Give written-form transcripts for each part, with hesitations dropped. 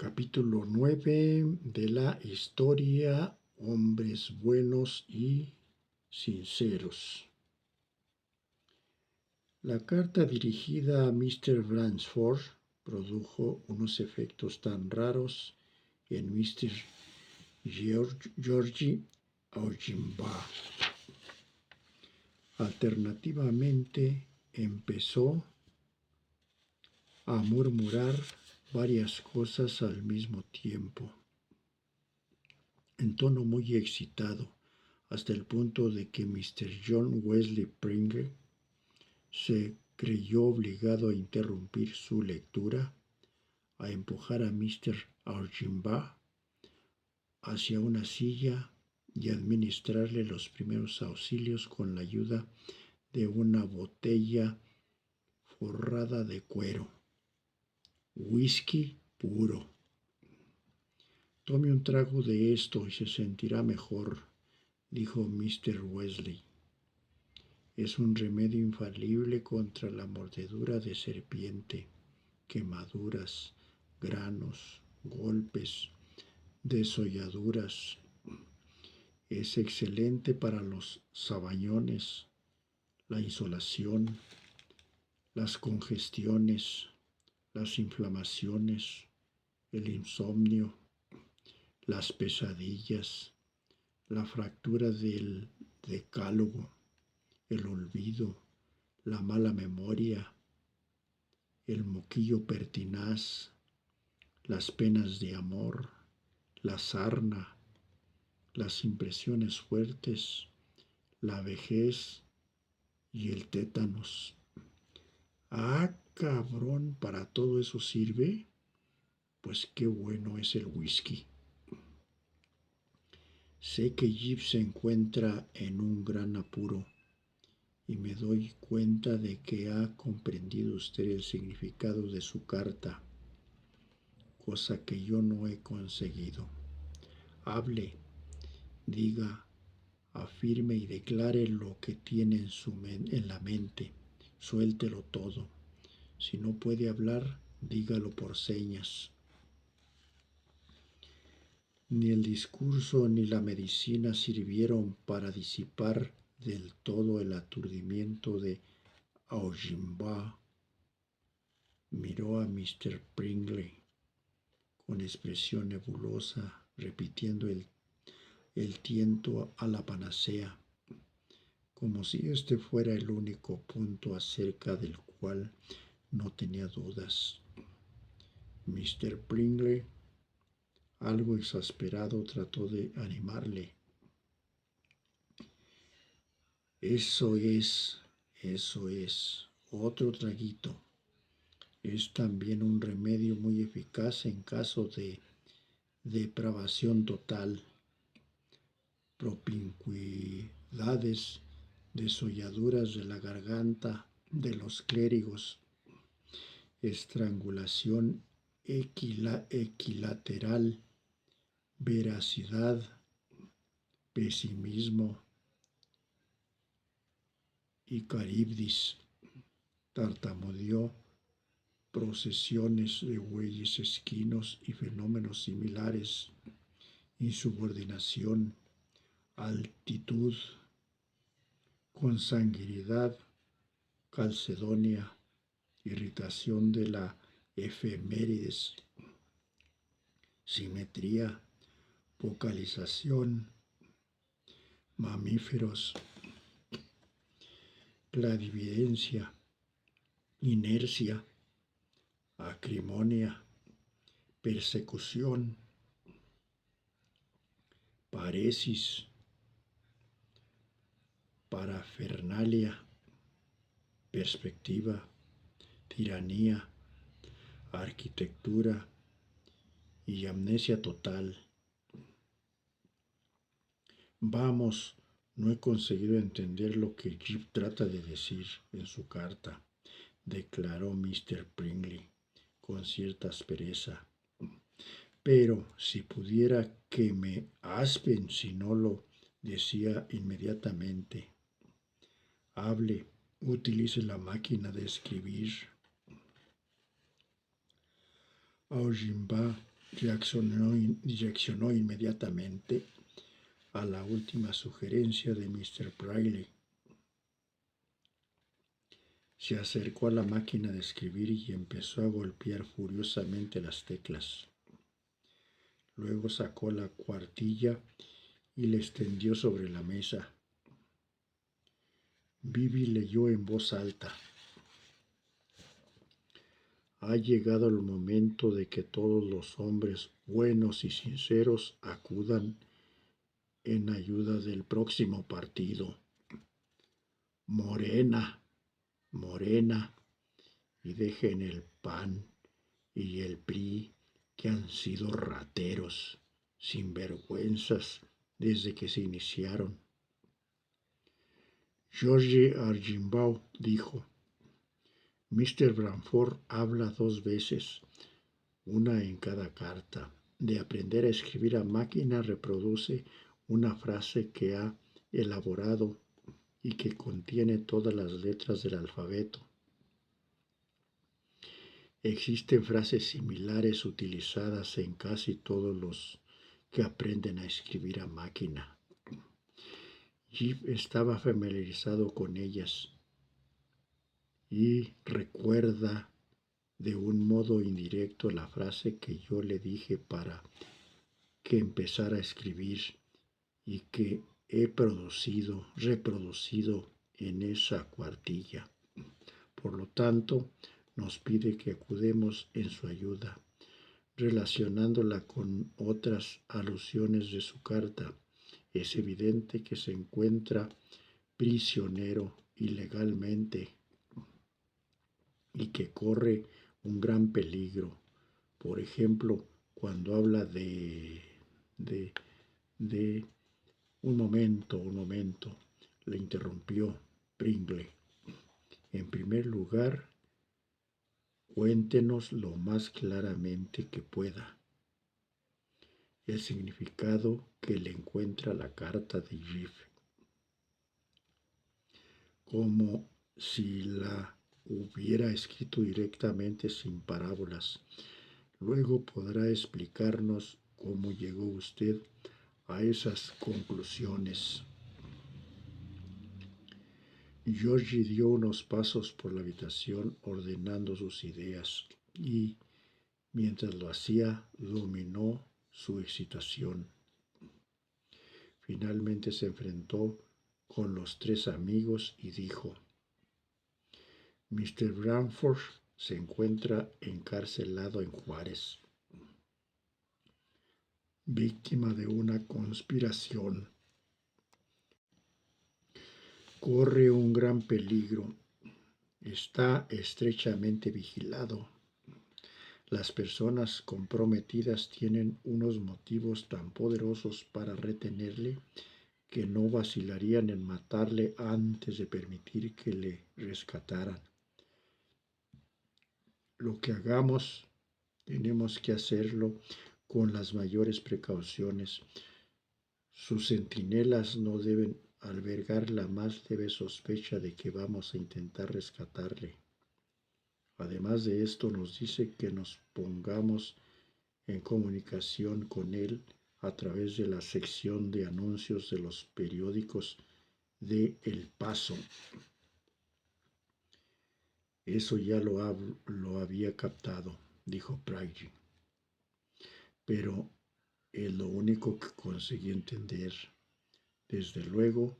Capítulo 9 de la historia Hombres buenos y sinceros. La carta dirigida a Mr. Bransford produjo unos efectos tan raros en Mr. George Aujimba. Alternativamente, empezó a murmurar varias cosas al mismo tiempo, en tono muy excitado, hasta el punto de que Mr. John Wesley Pringle se creyó obligado a interrumpir su lectura, a empujar a Mr. Aujimba hacia una silla y administrarle los primeros auxilios con la ayuda de una botella forrada de cuero. Whisky puro. Tome un trago de esto y se sentirá mejor, dijo Mr. Wesley. Es un remedio infalible contra la mordedura de serpiente, quemaduras, granos, golpes, desolladuras. Es excelente para los sabañones, la insolación, las congestiones, las inflamaciones, el insomnio, las pesadillas, la fractura del decálogo, el olvido, la mala memoria, el moquillo pertinaz, las penas de amor, la sarna, las impresiones fuertes, la vejez y el tétanos. Ah, cabrón, ¿para todo eso sirve? Pues qué bueno es el whisky. Sé que Jeep se encuentra en un gran apuro y me doy cuenta de que ha comprendido usted el significado de su carta, cosa que yo no he conseguido. Hable, diga, afirme y declare lo que tiene en la mente. Suéltelo todo. Si no puede hablar, dígalo por señas. Ni el discurso ni la medicina sirvieron para disipar del todo el aturdimiento de Aujimba. Miró a Mr. Pringle con expresión nebulosa, repitiendo el tiento a la panacea, como si este fuera el único punto acerca del cual no tenía dudas. Mr. Pringle, algo exasperado, trató de animarle. Eso es, otro traguito. Es también un remedio muy eficaz en caso de depravación total, propincuidades, desolladuras de la garganta de los clérigos, estrangulación equilateral, veracidad, pesimismo y caribdis. Tartamudeó procesiones de bueyes esquinos y fenómenos similares, insubordinación, altitud, consanguinidad, calcedonia, irritación de la efemérides, simetría, vocalización, mamíferos, clarividencia, inercia, acrimonia, persecución, paresis, parafernalia, perspectiva, tiranía, arquitectura y amnesia total. Vamos, no he conseguido entender lo que Jeep trata de decir en su carta, declaró Mr. Pringle con cierta aspereza. Pero si pudiera que me aspen si no lo decía inmediatamente. Hable, utilice la máquina de escribir. Aujimba reaccionó inmediatamente a la última sugerencia de Mr. Braille. Se acercó a la máquina de escribir y empezó a golpear furiosamente las teclas. Luego sacó la cuartilla y la extendió sobre la mesa. Bibi leyó en voz alta: ha llegado el momento de que todos los hombres buenos y sinceros acudan en ayuda del próximo partido. Morena, Morena, y dejen el PAN y el PRI, que han sido rateros, sinvergüenzas, desde que se iniciaron. George Archambault dijo: Mr. Bradford habla 2 veces, una en cada carta. De aprender a escribir a máquina, reproduce una frase que ha elaborado y que contiene todas las letras del alfabeto. Existen frases similares utilizadas en casi todos los que aprenden a escribir a máquina. Jeff estaba familiarizado con ellas y recuerda de un modo indirecto la frase que yo le dije para que empezara a escribir y que he reproducido en esa cuartilla. Por lo tanto, nos pide que acudemos en su ayuda, relacionándola con otras alusiones de su carta. Es evidente que se encuentra prisionero ilegalmente y que corre un gran peligro. Por ejemplo, cuando habla de un momento, le interrumpió Pringle. En primer lugar, cuéntenos lo más claramente que pueda el significado que le encuentra la carta de Jeff, como si la hubiera escrito directamente sin parábolas. Luego podrá explicarnos cómo llegó usted a esas conclusiones. Georgie dio unos pasos por la habitación ordenando sus ideas y, mientras lo hacía, dominó su excitación. Finalmente se enfrentó con los 3 amigos y dijo: Mr. Bradford se encuentra encarcelado en Juárez, víctima de una conspiración. Corre un gran peligro. Está estrechamente vigilado. Las personas comprometidas tienen unos motivos tan poderosos para retenerle que no vacilarían en matarle antes de permitir que le rescataran. Lo que hagamos, tenemos que hacerlo con las mayores precauciones. Sus centinelas no deben albergar la más leve sospecha de que vamos a intentar rescatarle. Además de esto, nos dice que nos pongamos en comunicación con él a través de la sección de anuncios de los periódicos de El Paso. Eso ya lo había captado, dijo Pride, pero es lo único que conseguí entender. Desde luego,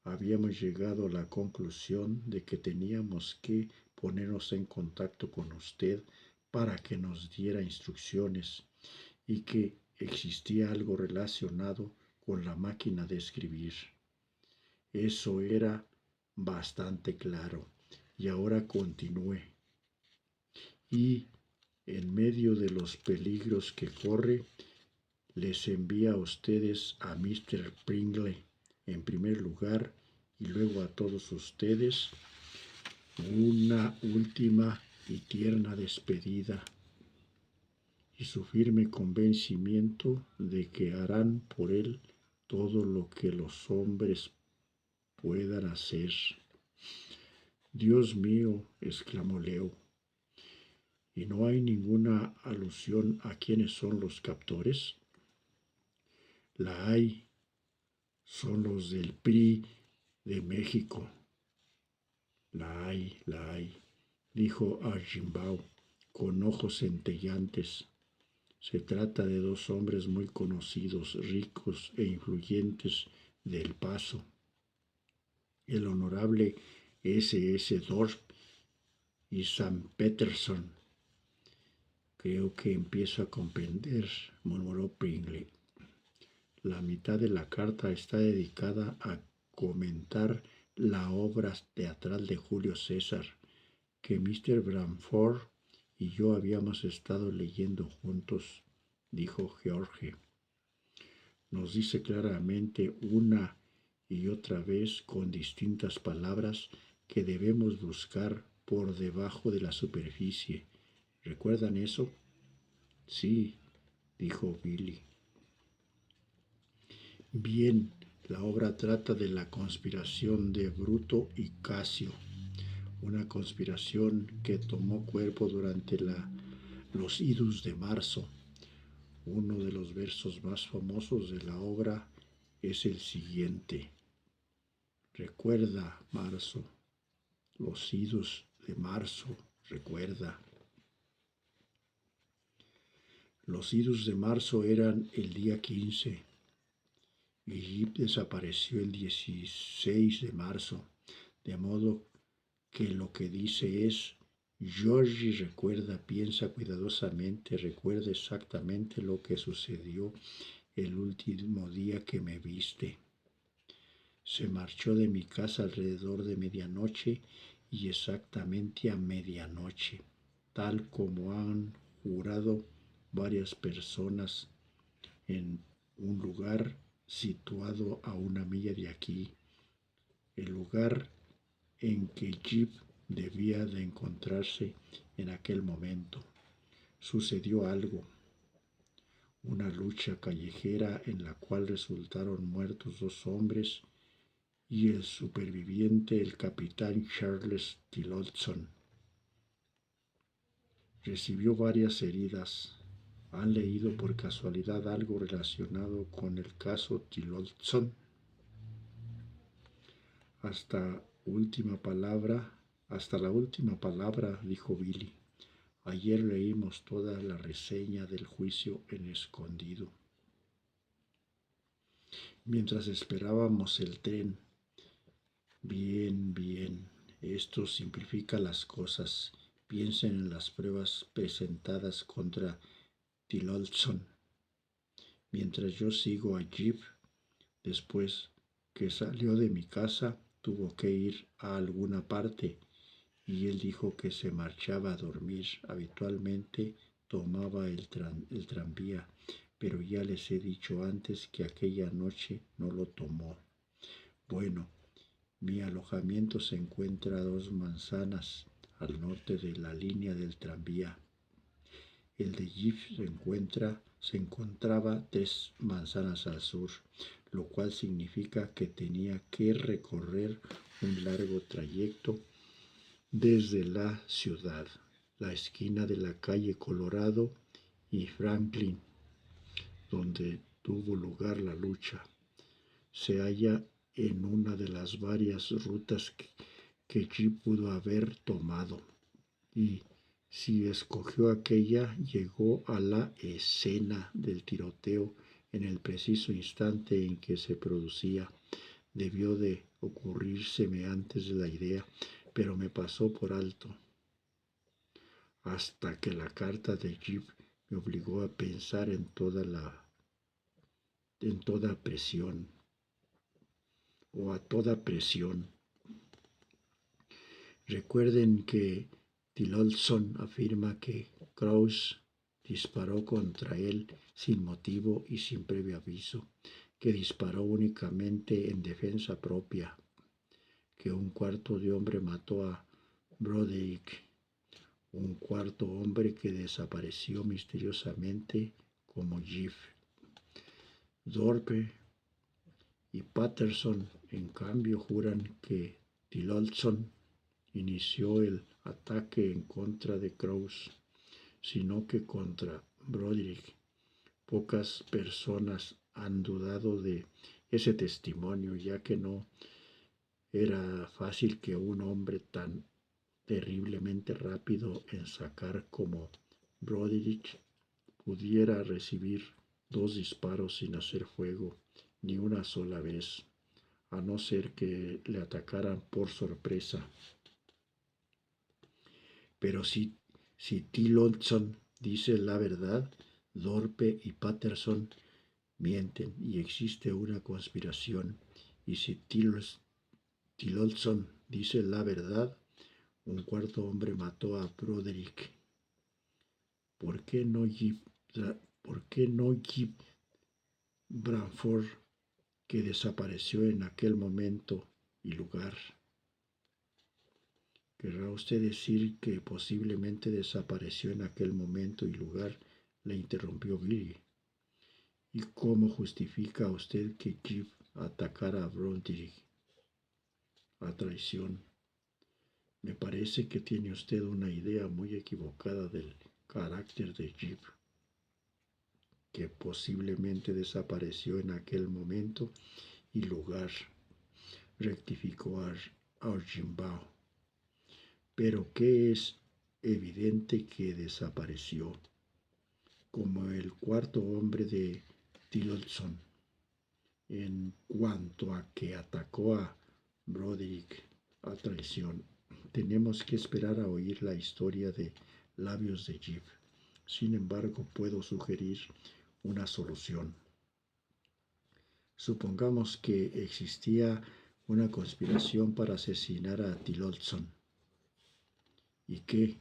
habíamos llegado a la conclusión de que teníamos que ponernos en contacto con usted para que nos diera instrucciones y que existía algo relacionado con la máquina de escribir. Eso era bastante claro. Y ahora continúe. Y en medio de los peligros que corre, les envía a ustedes a Mr. Pringle en primer lugar y luego a todos ustedes una última y tierna despedida y su firme convencimiento de que harán por él todo lo que los hombres puedan hacer. Dios mío, exclamó Leo, y no hay ninguna alusión alusión a quiénes son los captores? La hay, son los del PRI de México. La hay, dijo Archambault con ojos centelleantes. Se trata de dos hombres muy conocidos, ricos e influyentes de El Paso. El honorable S.S. Dorp y Sam Peterson. Creo que empiezo a comprender, murmuró Pringle. La mitad de la carta está dedicada a comentar la obra teatral de Julio César, que Mr. Bramford y yo habíamos estado leyendo juntos, dijo George. Nos dice claramente una y otra vez con distintas palabras que debemos buscar por debajo de la superficie. ¿Recuerdan eso? Sí, dijo Billy. Bien, la obra trata de la conspiración de Bruto y Casio, una conspiración que tomó cuerpo durante los idus de marzo. Uno de los versos más famosos de la obra es el siguiente. Recuerda, marzo, los idus de marzo, recuerda. Los idus de marzo eran el día 15. Y Jip desapareció el 16 de marzo, de modo que lo que dice es, Georgie recuerda, piensa cuidadosamente, recuerda exactamente lo que sucedió el último día que me viste. Se marchó de mi casa alrededor de medianoche y exactamente a medianoche, tal como han jurado varias personas en un lugar situado a 1 milla de aquí, el lugar en que Jip debía de encontrarse en aquel momento. Sucedió algo, una lucha callejera en la cual resultaron muertos 2 hombres y el superviviente, el capitán Charles Tillotson, recibió varias heridas. ¿Han leído por casualidad algo relacionado con el caso Tillotson? Hasta la última palabra, dijo Billy. Ayer leímos toda la reseña del juicio en escondido. Mientras esperábamos el tren. Bien, esto simplifica las cosas. Piensen en las pruebas presentadas contra Tillotson. Mientras yo sigo a Jip, después que salió de mi casa, tuvo que ir a alguna parte y él dijo que se marchaba a dormir. Habitualmente tomaba el tranvía, pero ya les he dicho antes que aquella noche no lo tomó. Bueno, mi alojamiento se encuentra a 2 manzanas al norte de la línea del tranvía. El de Jip se encontraba 3 manzanas al sur, lo cual significa que tenía que recorrer un largo trayecto desde la ciudad, la esquina de la calle Colorado y Franklin, donde tuvo lugar la lucha. Se halla en una de las varias rutas que Jip pudo haber tomado, y si escogió aquella, llegó a la escena del tiroteo en el preciso instante en que se producía. Debió de ocurrírseme antes de la idea, pero me pasó por alto, hasta que la carta de Jip me obligó a pensar en toda presión. Recuerden que Tillotson afirma que Krause disparó contra él sin motivo y sin previo aviso, que disparó únicamente en defensa propia, que un cuarto de hombre mató a Broderick, un cuarto hombre que desapareció misteriosamente como Jip. Dorpe y Patterson, en cambio, juran que Tillotson inició el ataque en contra de Krause. sino que contra Broderick. Pocas personas han dudado de ese testimonio, ya que no era fácil que un hombre tan terriblemente rápido en sacar como Broderick pudiera recibir 2 disparos sin hacer fuego ni una sola vez, a no ser que le atacaran por sorpresa. Pero si Tillotson dice la verdad, Thorpe y Patterson mienten y existe una conspiración. Y si Tillotson dice la verdad, un cuarto hombre mató a Broderick. ¿Por qué no Jip Bradford, que desapareció en aquel momento y lugar? ¿Querrá usted decir que posiblemente desapareció en aquel momento y lugar? Le interrumpió Billy. ¿Y cómo justifica usted que Jip atacara a Broderick a traición? Me parece que tiene usted una idea muy equivocada del carácter de Jip, que posiblemente desapareció en aquel momento y lugar, rectificó Archambault. Pero que es evidente que desapareció, como el cuarto hombre de Tillotson, en cuanto a que atacó a Broderick a traición. Tenemos que esperar a oír la historia de labios de Jip. Sin embargo, puedo sugerir una solución. Supongamos que existía una conspiración para asesinar a Tillotson y que,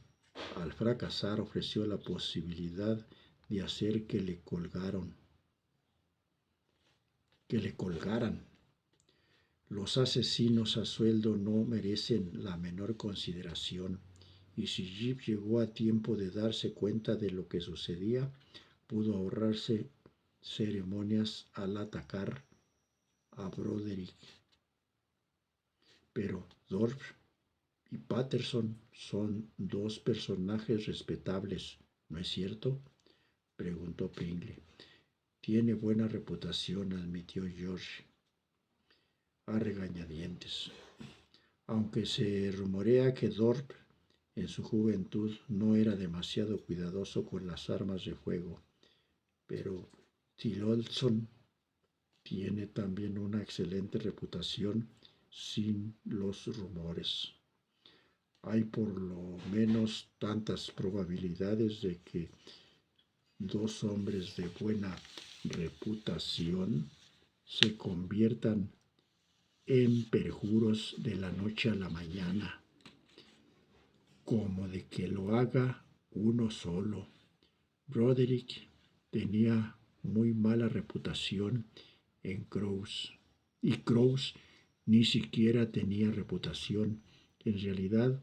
al fracasar, ofreció la posibilidad de hacer que le colgaran. Los asesinos a sueldo no merecen la menor consideración, y si Jip llegó a tiempo de darse cuenta de lo que sucedía, pudo ahorrarse ceremonias al atacar a Broderick. Pero Thorpe y Patterson son 2 personajes respetables, ¿no es cierto?, preguntó Pringle. Tiene buena reputación, admitió George a regañadientes. Aunque se rumorea que Thorpe en su juventud no era demasiado cuidadoso con las armas de fuego, pero Tillotson tiene también una excelente reputación sin los rumores. Hay por lo menos tantas probabilidades de que 2 hombres de buena reputación se conviertan en perjuros de la noche a la mañana, como de que lo haga uno solo. Broderick tenía muy mala reputación en Crows, y Crows ni siquiera tenía reputación. En realidad,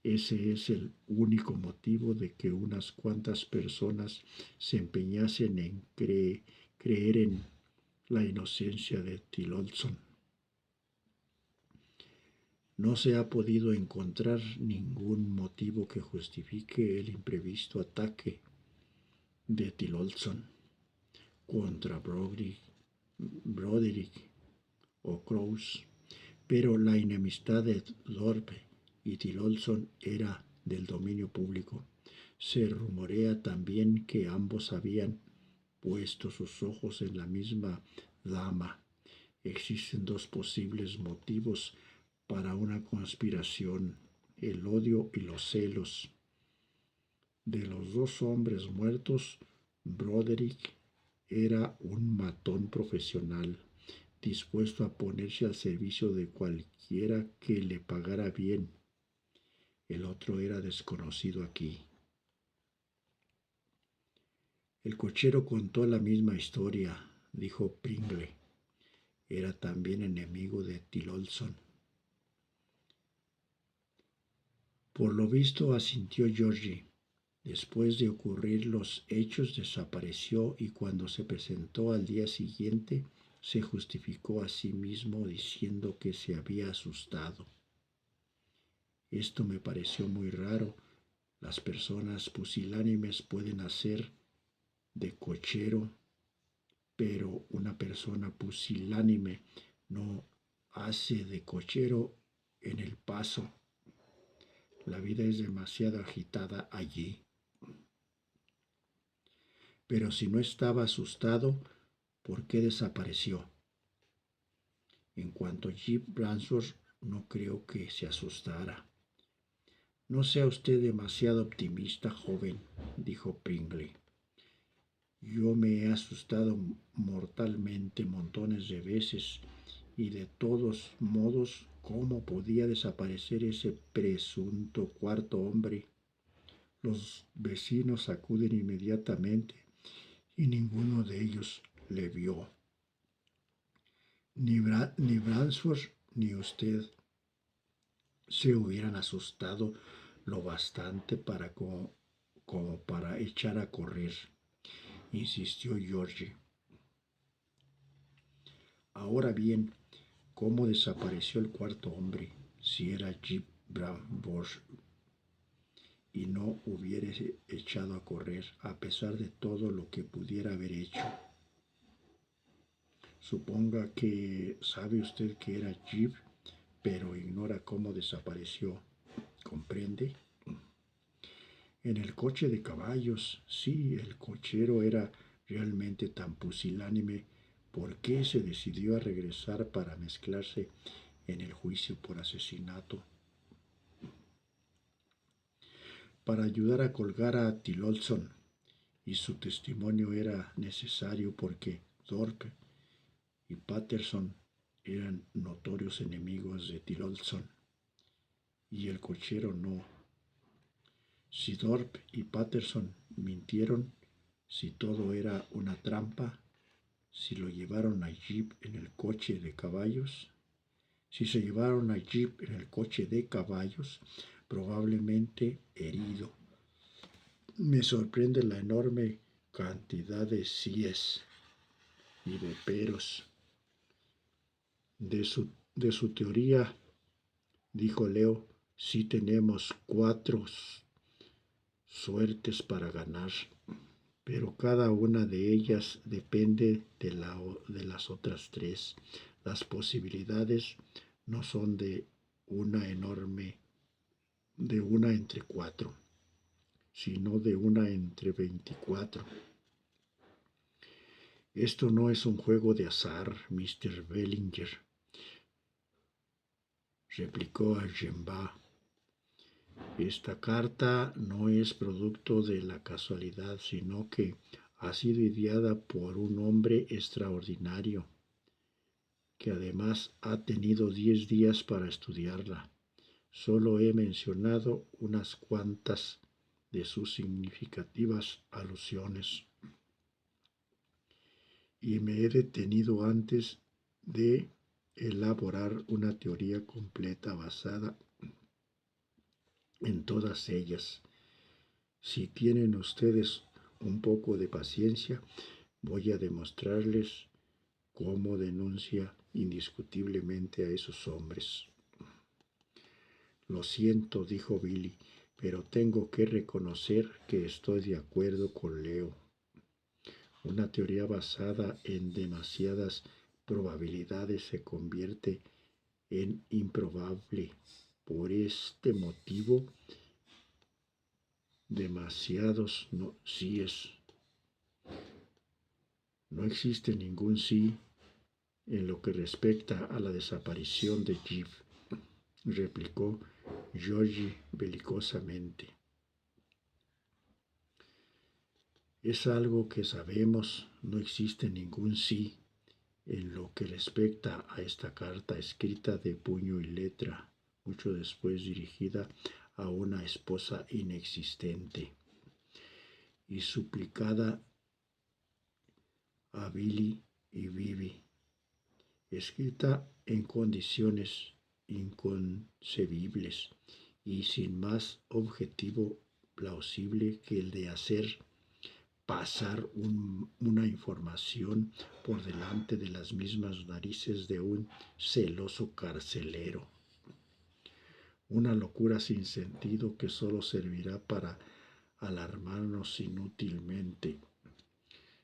ese es el único motivo de que unas cuantas personas se empeñasen en creer en la inocencia de Tillotson. No se ha podido encontrar ningún motivo que justifique el imprevisto ataque de Tillotson contra Broderick o Crows, pero la enemistad de Thorpe y Tillotson era del dominio público. Se rumorea también que ambos habían puesto sus ojos en la misma dama. Existen 2 posibles motivos para una conspiración: el odio y los celos. De los 2 hombres muertos, Broderick era un matón profesional, dispuesto a ponerse al servicio de cualquiera que le pagara bien. El otro era desconocido aquí. El cochero contó la misma historia, dijo Pringle. Era también enemigo de Tillotson. Por lo visto, asintió Georgie. Después de ocurrir los hechos, desapareció y cuando se presentó al día siguiente, se justificó a sí mismo diciendo que se había asustado. Esto me pareció muy raro. Las personas pusilánimes pueden hacer de cochero, pero una persona pusilánime no hace de cochero en El Paso. La vida es demasiado agitada allí. Pero si no estaba asustado, ¿por qué desapareció? En cuanto a Jim Bransford, no creo que se asustara. No sea usted demasiado optimista, joven, dijo Pringle. Yo me he asustado mortalmente montones de veces y de todos modos, ¿cómo podía desaparecer ese presunto cuarto hombre? Los vecinos acuden inmediatamente y ninguno de ellos le vio. Ni Bransford ni usted se hubieran asustado lo bastante como para echar a correr, insistió George. Ahora bien, ¿cómo desapareció el cuarto hombre si era Jim Bransford y no hubiese echado a correr a pesar de todo lo que pudiera haber hecho? Suponga que sabe usted que era Jim, pero ignora cómo desapareció. ¿Comprende? En el coche de caballos, sí, el cochero era realmente tan pusilánime. ¿Por qué se decidió a regresar para mezclarse en el juicio por asesinato? Para ayudar a colgar a Tillotson, y su testimonio era necesario porque Thorpe y Patterson eran notorios enemigos de Tillotson, y el cochero no. Si Thorpe y Patterson mintieron, si todo era una trampa, si lo llevaron a Jeep en el coche de caballos, si se llevaron a Jeep en el coche de caballos, probablemente herido. Me sorprende la enorme cantidad de síes y de peros. De su teoría, dijo Leo, sí tenemos 4 suertes para ganar, pero cada una de ellas depende de las otras 3. Las posibilidades no son de una entre 4, sino de una entre 24. Esto no es un juego de azar, Mr. Bellinger, replicó Argenbat. Esta carta no es producto de la casualidad, sino que ha sido ideada por un hombre extraordinario, que además ha tenido 10 días para estudiarla. Solo he mencionado unas cuantas de sus significativas alusiones, y me he detenido antes de elaborar una teoría completa basada en todas ellas. Si tienen ustedes un poco de paciencia, voy a demostrarles cómo denuncia indiscutiblemente a esos hombres. Lo siento, dijo Billy, pero tengo que reconocer que estoy de acuerdo con Leo. Una teoría basada en demasiadas probabilidades se convierte en improbable. Por este motivo, demasiados síes. No existe ningún sí en lo que respecta a la desaparición de Jeep, replicó George belicosamente. Es algo que sabemos, no existe ningún sí en lo que respecta a esta carta escrita de puño y letra, mucho después dirigida a una esposa inexistente y suplicada a Billy y Bibi, escrita en condiciones inconcebibles y sin más objetivo plausible que el de hacer pasar una información por delante de las mismas narices de un celoso carcelero. una locura sin sentido que solo servirá para alarmarnos inútilmente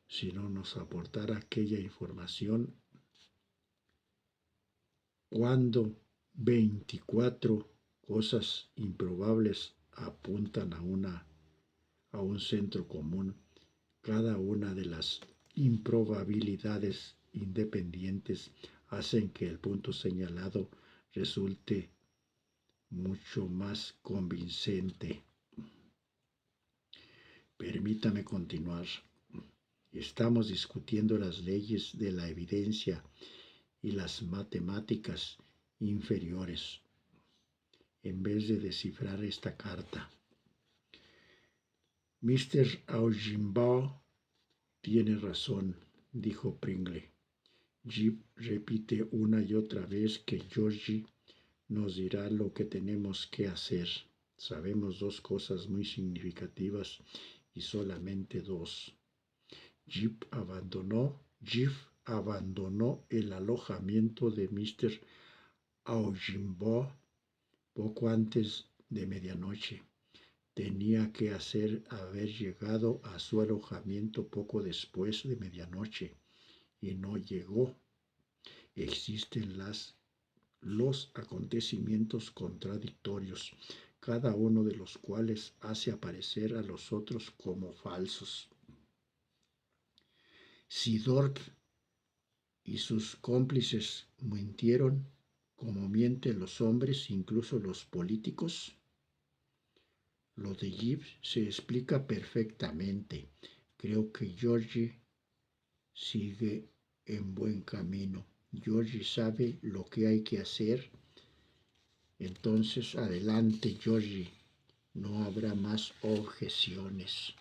si no nos aportara aquella información cuando 24 cosas improbables apuntan a un centro común. Cada una de las improbabilidades independientes hacen que el punto señalado resulte mucho más convincente. Permítame continuar. Estamos discutiendo las leyes de la evidencia y las matemáticas inferiores en vez de descifrar esta carta. Mr. Aujimbo tiene razón, dijo Pringle. Jip repite una y otra vez que Georgie nos dirá lo que tenemos que hacer. Sabemos dos cosas muy significativas y solamente dos. Jip abandonó el alojamiento de Mr. Aujimbo poco antes de medianoche. Tenía que haber llegado a su alojamiento poco después de medianoche y no llegó. Existen los acontecimientos contradictorios, cada uno de los cuales hace aparecer a los otros como falsos. Si Dorp y sus cómplices mintieron, como mienten los hombres, incluso los políticos, lo de Gibbs se explica perfectamente. Creo que Georgie sigue en buen camino. Georgie sabe lo que hay que hacer. Entonces, adelante, Georgie. No habrá más objeciones.